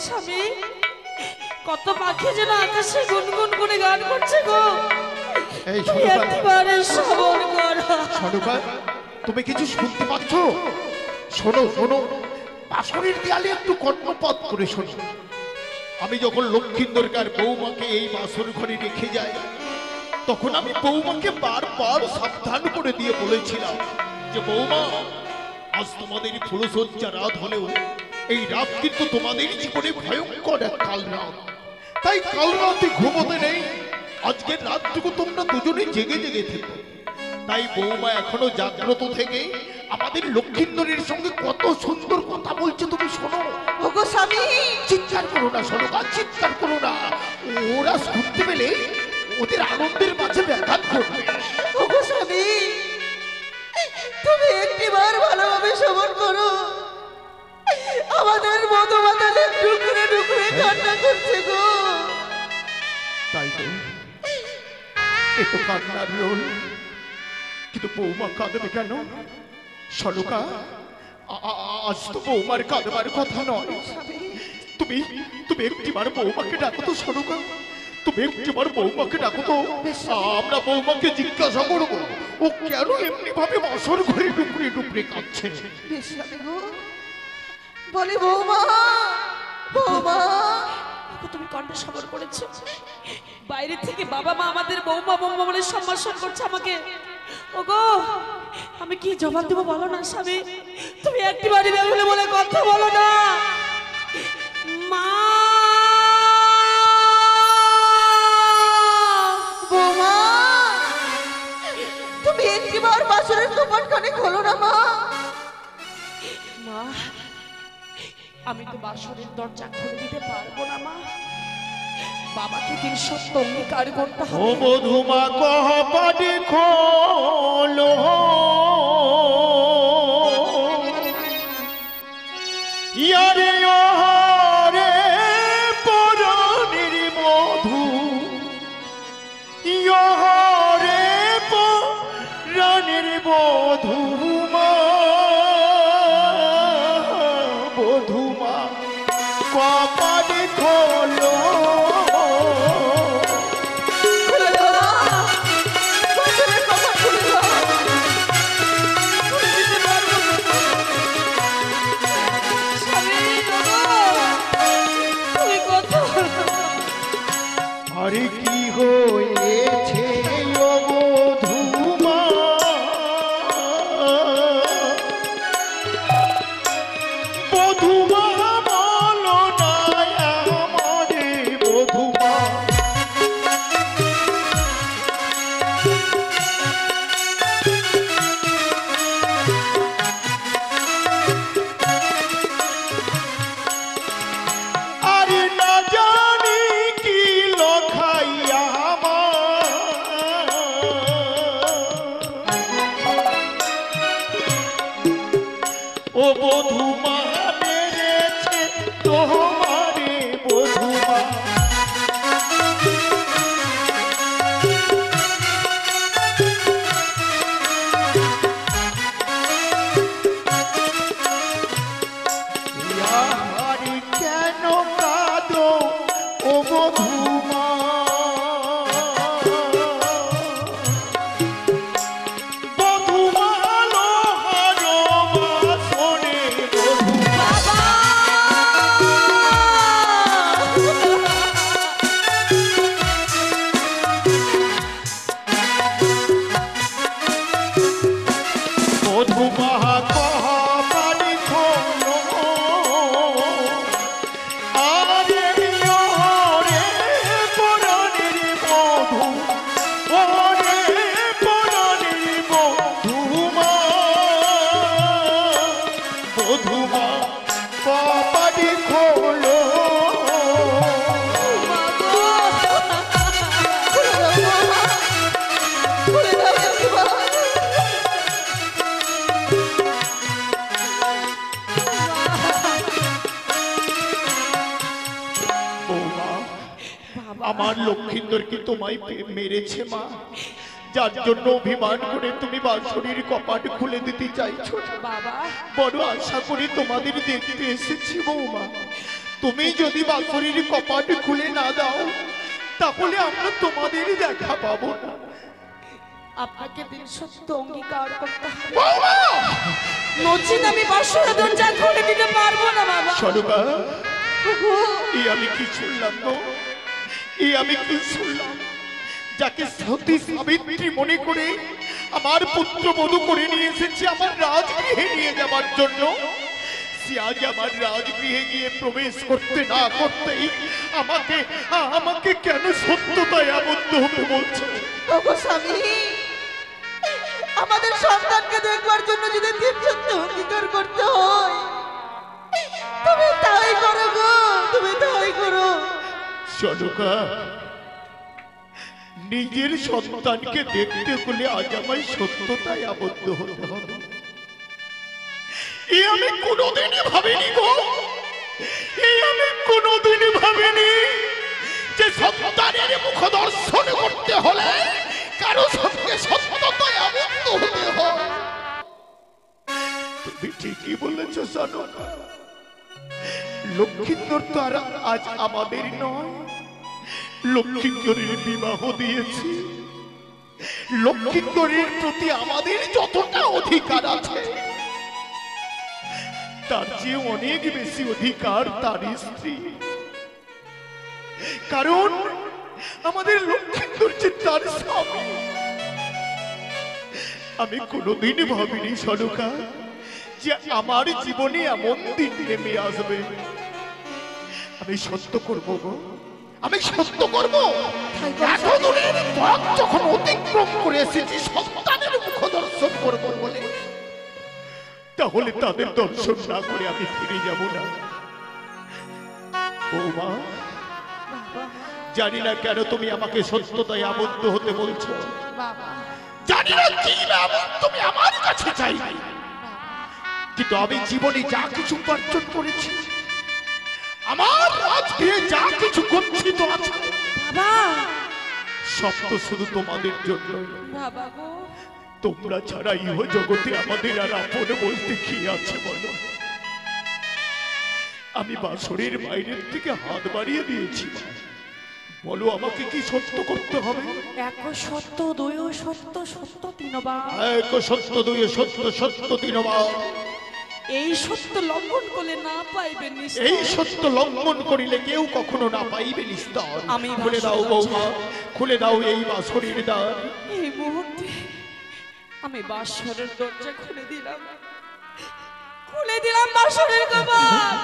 স্বামী, কত পাখি যেন আকাশে গুনগুন করে গান করছে গো। এই একবারে শ্রবণ করো। সনুকা, তুমি কিছু শুনতে পাচ্ছ? শোনো শোনো, বাঁশরীর দেয়ালে একটু কর্ণপাত করে শোনো। আমি যখন লক্ষ্মীন্দরকার বৌমাকে এই বাসর ঘরে রেখে যাই, তখন আমি বৌমাকে বারবার সাবধান করে দিয়ে বলেছিলাম যে বৌমা, আজ তোমাদের ফুলসজ্জা রাত হলেও এই রাত কিন্তু তোমাদের জীবনে ভয়ঙ্কর এক কাল রাত। তাই কাল রাতে ঘুমোতে নেই, আজকের রাতটুকু তোমরা দুজনে জেগে জেগে থেকো। তাই বৌমা এখনো জাগ্রত থেকে আমাদের লক্ষ্মীন্দরের সঙ্গে কত সুন্দর কথা বলছে, তুমি শোনো। ওগো স্বামী, চিৎকার করো না সনুকা, চিৎকার করো না। ওরা শুনতে পেলে ওদের আনন্দের মাঝে ব্যাঘাত ঘটবে। ওগো স্বামী, তুমি একটিবার ভালোভাবে শ্রবণ করো। আমাদের মধুমাতালে টুকরে টুকরে কান্না করছে গো। তাই তো, এ তো কান্নার রোল, কিন্তু বৌমা কাঁদবে কেন? সনুকা, আজ তো বৌমার কাঁদবার কথা নয়। তুমি তুমি একটিবার বৌমাকে ডাকো তো সনুকা, তুমি একটিবার বৌমাকে ডাকো তো। আমরা বৌমাকে জিজ্ঞাসা করবো ও কেন এমনি ভাবে বাসর ঘরে ডুকরে ডুকরে কাঁদছে। বলে বৌমা, বৌমা, তুমি কণ্ঠ সবর করেছো। বাইরে থেকে বাবা মা আমাদের বৌমা বৌমা বলে সম্ভাষণ করছে আমাকে। ওগো, আমি কি জবাব দেবো বলো না স্বামী? তুমি একটি বাড়ি বেরোলে বলে কথা বলো না। মা, বৌমা, তুমি একটিবার বাসরের দোকানখানে খোলো না মা। মা, আমি তো বাসরের দরজা খুলে দিতে পারবো না মা। বাবাকে দিন সত্য অঙ্গীকার করতে হবে। ও মধুমা কহপাটি খোলো, ইয়ারে ওরে পরাণের মধু, ইহরে পরাণের মধুমা, মধুমা কপাটি খোলো। আরে কি হয়েছে ও মধুমা, মধুমা বলো না আমারে মধুমা। আরে না জানি কি লখাইয়া ও বধুমা মেরেছে তোমারে বধুমা। ইয়ারি কেন কাঁদো ও বধুমা, বধুমা লোহার বাসনে বধুমা। বধুমা কহপাটি খোলো, আরে ওরে পরাণের মধু, ওরে পরাণের মধুমা, বধুমা কপাটি খোলো। বৌমা, আমার লক্ষ্মীন্দর কি তোমায় মেরেছে মা? যার জন্য অভিমান করে তুমি বাঁশরীর কপাট খুলে দিতে চাইছো। বাবা, বড় আশা করি তোমাদের দেখতে এসেছি বৌমা। তুমি যদি বাঁশরীর কপাট খুলে না দাও তাহলে আমরা তোমাদের দেখা পাবো না। আপনাকে দিন সত্য অঙ্গীকার করতে হবে, বৌমা! নচিত আমি বাসরের দরজা খুলে দিতে পারবো না বাবা। সরবা, এই আমি কি শুনলাম গো? এই আমি কি শুনলাম? যাকে সতী সাবিত্রী মনে করে আমার পুত্র বধূ করে নিয়ে এসেছে আমার রাজগৃহে নিয়ে যাবার জন্য, সে আজ আমার রাজগৃহে গিয়ে প্রবেশ করতে না করতেই আমাকে কেন সত্যতায় আবদ্ধ হতে বলছে? ওগো স্বামী, আমাদের সন্তানকে দেখবার জন্য যদি দিন সত্য অঙ্গীকার করতে হয় তুমি তাই করো গো, তুমি তাই করো। সনকা, নিজের সন্তানকে দেখতে হলে আজ আমায় সত্যতায় আবদ্ধ হতে হবে। এ আমি কোনোদিনই ভাবিনি গো, আমি কোনোদিনই ভাবিনি যে সন্তানের মুখ দর্শন করতে হলে কারো সঙ্গে সত্যতায় আবদ্ধ হতে হয়। তুমি ঠিকই বলেছ সনকা, লক্ষ্মীন্দর তো আর আজ আমাদের নয়। লক্ষ্মীন্দরের বিবাহ দিয়েছি, লক্ষ্মীন্দরের প্রতি আমাদের যতটা অধিকার আছে তার চেয়ে অনেক বেশি অধিকার তার স্ত্রী। কারণ আমাদের লক্ষ্মীন্দর যে তার স্বামী। আমি কোনোদিন ভাবিনি সনকা যে আমার জীবনে এমন দিন নেমে আসবে। আমি সত্য করবো গো, আমি সত্য করব। এতদূরের পথ যখন অতিক্রম করে এসেছি সন্তানের মুখ দর্শন করব বলে, তাহলে তাদের দর্শন না করে আমি ফিরে যাব না। বৌমা, জানি না কেন তুমি আমাকে সত্যতায় আবদ্ধ হতে বলছো, জানি না কি এমন তুমি আমার কাছে চাইবে, কিন্তু আমি জীবনে যা কিছু উপার্জন করেছি, আমার রাজগৃহে যা কিছু গচ্ছিত আছে বাবা, সব তো শুধু তোমাদের জন্য। বাবা গো, তোমরা ছাড়া ইহ জগতে আমাদের আর আপন বলতে কি আছে বলো? আমি বাসরের বাইরের থেকে হাত বাড়িয়ে দিয়েছি। বলো আমাকে কি সত্য করতে হবে? এক সত্য, দুই সত্য, সত্য তিনবার। এক সত্য, দুই সত্য, সত্য তিনবার। এই সত্য লঙ্ঘন করলে না পাইবেন নিস্তার। এই সত্য লঙ্ঘন করিলে কেউ কখনো না পাইবে নিস্তার। আমি খুলে দাও বৌমা, খুলে দাও এই বাসরের দ্বার। এই মুহূর্তে আমি বাসরের দরজা খুলে দিলাম, খুলে দিলাম বাসরের কপাট।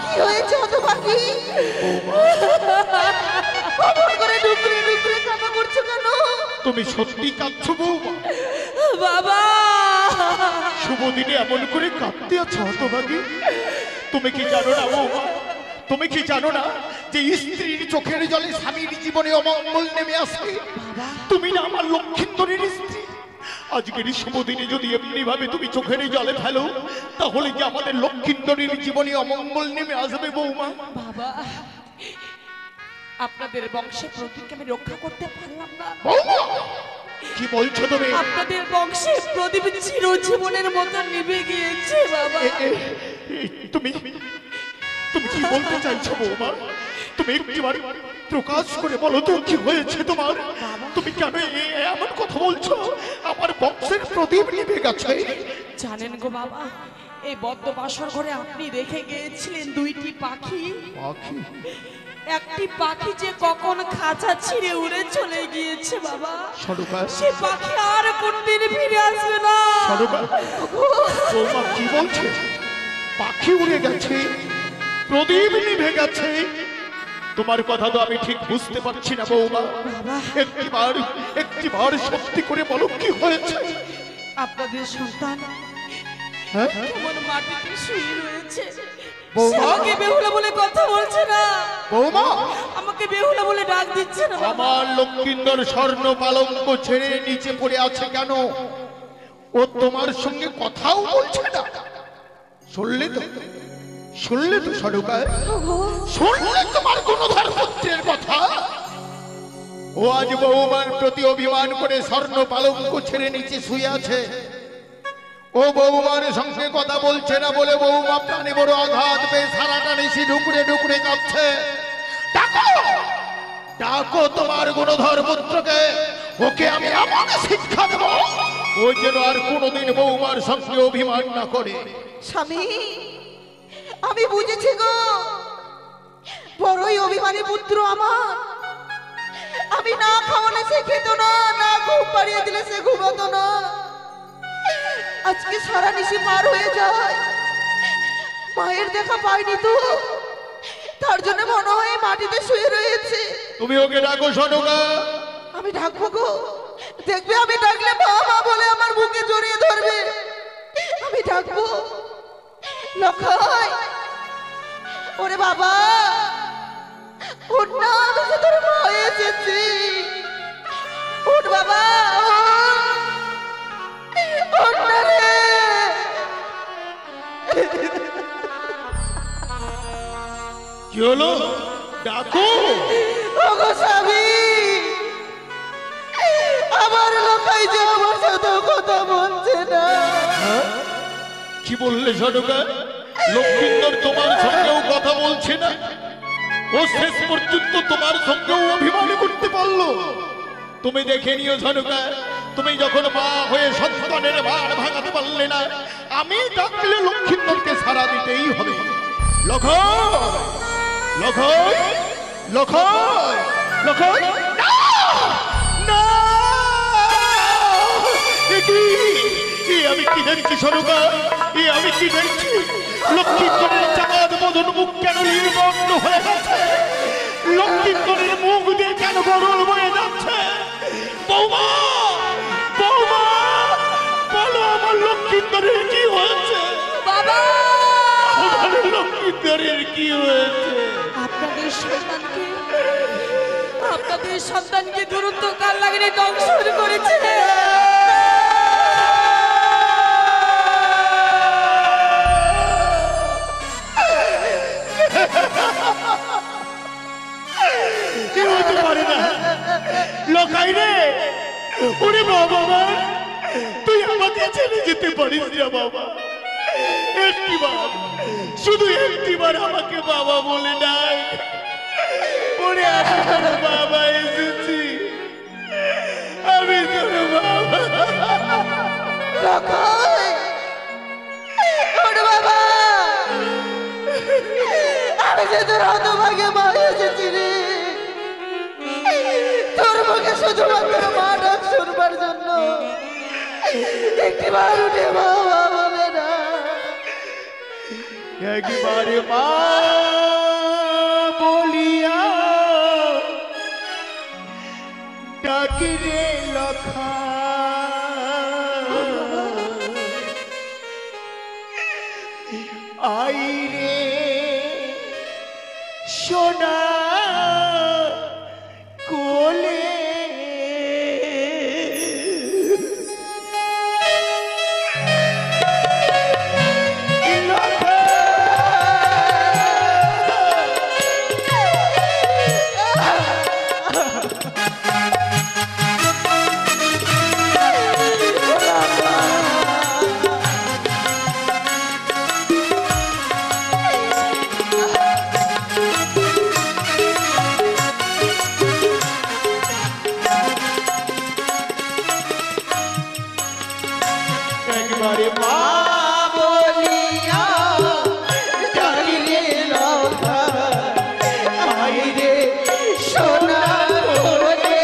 কি হয়েছে হতভাগী? অমন করে ডুকরে ডুকরে কান্না করছো কেন? তুমি সত্যি কাঁদছো বৌমা? বাবা, শুভ দিনে এমন করে কাঁদতে আছো হতভাগী? তুমি কি জানো না বৌমা, তুমি কি জানো না যে স্ত্রীর চোখের জলে স্বামীর জীবনে অমঙ্গল নেমে আসে? তুমি না আমার লক্ষ্মীন্দরের স্ত্রী। আজকের এই শুভ দিনে যদি এমনি ভাবে তুমি চোখের জলে ফেলো, তাহলে যে আমাদের লক্ষ্মীন্দরের জীবনে অমঙ্গল নেমে আসবে বৌমা। বাবা, আপনাদের বংশের প্রতীক আমি রক্ষা করতে পারলাম না। বৌমা, কি বলছো তুমি? আপনাদের বংশের প্রদীপ চিরজীবনের মতো নিভে গিয়েছে বাবা। তুমি তুমি কি বলতে চাইছো বৌমা? তুমি একটিবার প্রকাশ করে বলো তো কি হয়েছে তোমার? তুমি কেন এমন কথা বলছো? আমার বংশের প্রদীপ নিভে গেছে। জানেন গো বাবা, এই বদ্ধ বাসর ঘরে আপনি রেখে গিয়েছিলেন দুইটি পাখি। পাখি? একটি পাখি যে কখন খাঁচা ছিঁড়ে উড়ে চলে গিয়েছে বাবা। সরকার, সে পাখি আর কোনদিন ফিরে আসবে না। সরকার, বৌমা কি বলছে? পাখি উড়ে গেছে, প্রদীপ নিভে গেছে। তোমার কথা তো আমি ঠিক বুঝতে পারছি না বৌমা। একটিবার সত্যি করে বলো কি হয়েছে? আপনাদের সন্তান হ্যাঁ? কেমন মাটিতে শুয়ে রয়েছে। বৌমা? সে আমাকে বেহুলা বলে কথা বলছে না। বৌমা, আমাকে বেহুলা বলে ডাক দিচ্ছে না বাবা। আমার লক্ষ্মীন্দর স্বর্ণ পালঙ্ক ছেড়ে নিচে পড়ে আছে কেন? ও তোমার সঙ্গে কথাও বলছে না। শুনলে তো, শুনলে তো সরকার, শুনলে তোমার কোন ধর্মপুত্রের কথা? ও আজ বৌমার প্রতি অভিমান করে স্বর্ণ পালঙ্ক ছেড়ে নিচে শুয়ে আছে। ও ও বৌমার সঙ্গে কথা বলছে না বলে বৌমা প্রাণে বড় আঘাত পেয়ে সারাটা নিশি ঢুকরে ঢুকরে কাঁপছে। ডাকো ডাকো তোমার গুণধর পুত্রকে, ওকে আমি এমন শিক্ষা দেব ও যেন আর কোনোদিন বৌমার সঙ্গে অভিমান না করে। স্বামী, আমি বুঝেছি গো, বড়ই অভিমানী পুত্র আমার। আমি না খাওয়ালে সে খেত না, না ঘুম পাড়িয়ে দিলে সে ঘুমাতো না। আজকে সারা নিশি পার হয়ে যায়, মায়ের দেখা পাইনি তো, তার জন্য মনে হয় মাটিতে শুয়ে রয়েছে। তুমি ওকে ডাকো সনকা। আমি ডাকবো গো, দেখবে আমি ডাকলে মা মা বলে আমার বুকে জড়িয়ে ধরবে। আমি ডাকবো, লক্ষাই, ওরে বাবা, ওর না, আমি যে তোর মা এসেছি। ওর বাবা, ওর না রে। কি হলো? ডাকো। ওগো স্বামী, আমার লক্ষাই যে আমার সাথে কথা বলছে না। কি বললে সনকা? লক্ষ্মীন্দর তোমার সঙ্গেও কথা বলছে না? ও শেষ পর্যন্ত তোমার সঙ্গেও অভিমান করতে পারলো? তুমি দেখে নিও সনকা, তুমি যখন মা হয়ে সন্তানের ভার ভাঙাতে পারলে না, আমি ডাকলে লক্ষ্মীন্দরকে সারা দিতেই হবে। লক্ষয় লক্ষয় লক্ষয় লক্ষয়, না! না! এ কি? আমি কি দেখছি সনকা? আমি কি দেখছি? লক্ষ্মীন্দরের চাঁদ বদন মুখ কেন নির্বন্ন হয়ে গেছে? লক্ষ্মীন্দরের মুখ দিয়ে কেন গরল বয়ে যাচ্ছে? বৌমা, বৌমা, বলো আমার লক্ষ্মীন্দরের কি হয়েছে? বাবা, আমার লক্ষ্মীন্দরের কি হয়েছে? আপনাদের সন্তানকে দূরত্ব কাল লাগিয়ে দংশন করেছে। কি হতে পারে না? লখাই রে, ওরে বাবা, তুই আমাকে ছেড়ে যেতে পারিস না বাবা। একটিবার, শুধু একটিবার আমাকে বাবা বলে নাই। ওরে আমি তোর বাবা এসেছি, আমি তোর বাবা। লক্ষাই, ওর বাবা, আমি যে তোর হতভাগে মা এসেছি রে। তোর মুখে শুধুমাত্র মা ডাক শুনবার জন্য। একটিবার উঠে বাবা বলে না। একবারে মা বলিয়া ডাকি রে লখা, আই রে সোনা কোলে। একবারে মা বলিয়া ডাকি রে লখা, আই রে সোনা কোলে।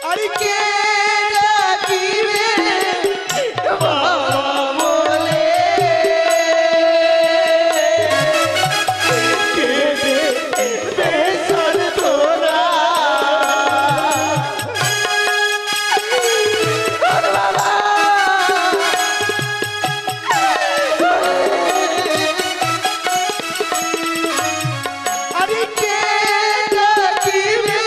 আরে কে ডাকিবে বাবা বলে, কে দেবে সান্ত্বনা? ওর বাবা, আরে কে ডাকিবে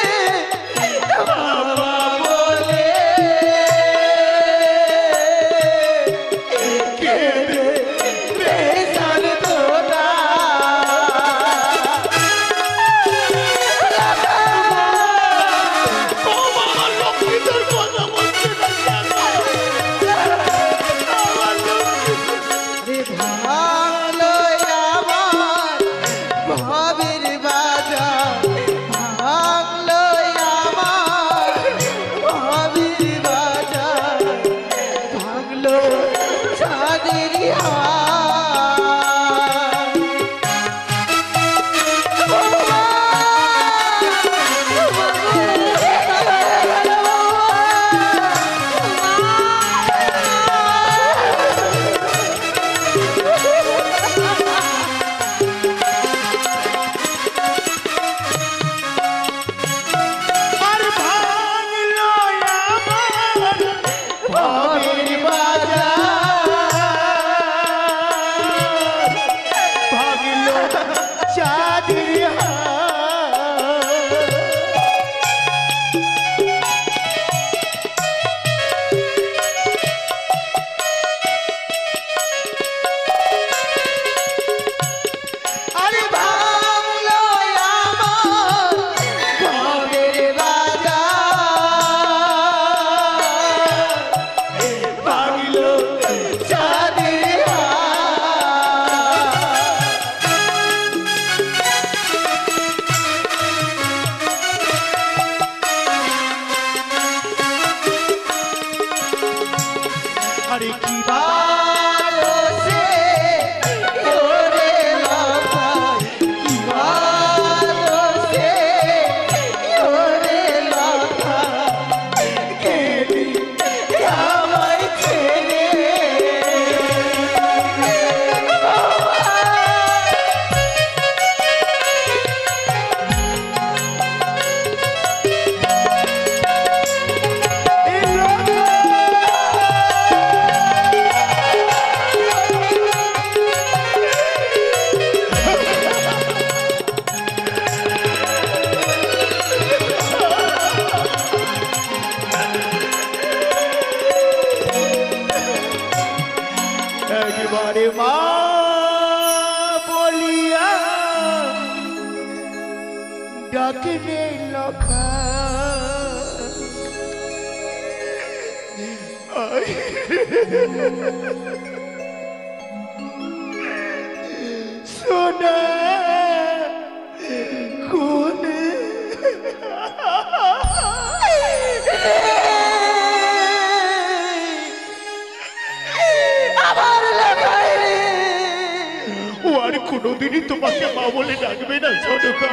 আরে কি ভালো সে ওরে লখাই কি ভালো সে ওরে লখাই গেলি আমায় ছেড়ে একবারে মা বলিয়া ডাকলে লখা সোনা কোনে আমার লখাই রে ও আর কোনোদিনই তোমাকে মা বলে ডাকবে না সোনকা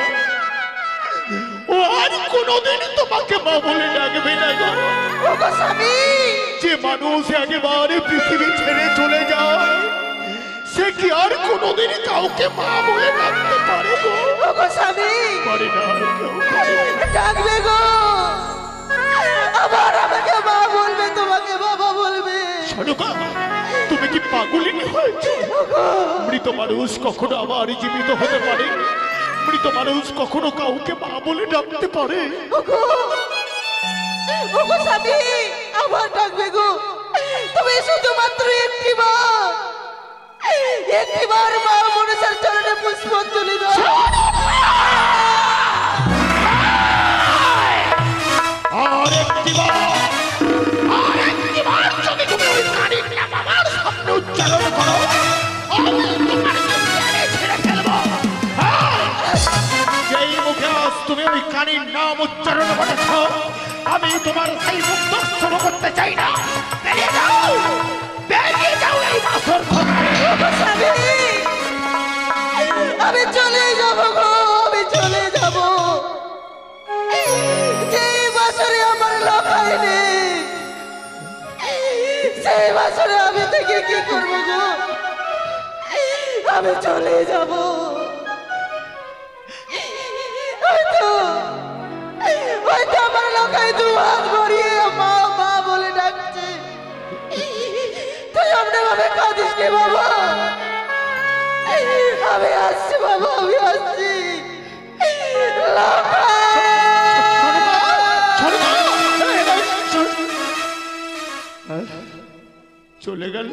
ও আর কোনোদিনই তোমাকে মা বলে ডাকবে না গো ওগো স্বামী যে মানুষ একেবারে পৃথিবী ছেড়ে চলে যায় সে কি আর কোনোদিনই কাউকে মা বলে ডাকতে পারে গো ওগো স্বামী পারে না কেউ পারে না। ডাকবে গো আবার আমাকে মা বলবে তোমাকে বাবা বলবে সোনকা তুমি কি পাগলিনী হয়েছো মৃত মানুষ কখনো আবার জীবিত হতে পারে মৃত মানুষ কখনো কাউকে মা বলে ডাকতে পারে ওগো ওগো স্বামী আবার ডাকবে গো তুমি শুধুমাত্র একটিবার মা মনসার চরণে পুষ্পাঞ্জলি দাও আর একটিবার যদি তুমি ওই কানের নাম আমার সামনে উচ্চারণ করো আমি তোমার মেরে ছেড়ে ফেলবো যেই মুখে আজ তুমি ওই কানের নাম উচ্চারণ করেছ আমি তোমার সেই মুখ দর্শন করতে চাই না বেরিয়ে যাও এই বাসর ঘর থেকে। ওগো স্বামী আমি চলে যাব গো আমি চলে যাব যেই বছরে আমার লখাই নেই সেই বছরে আমি থেকে কি করব গো আমি চলে যাব হয়তো আমার লখাই দু হাত ভরিয়ে মা মা বলে ডাকছে তুই অমনে ভাবে কাঁদিস নি বাবা আমি আসছি বাবা আমি আসছি চলে গেল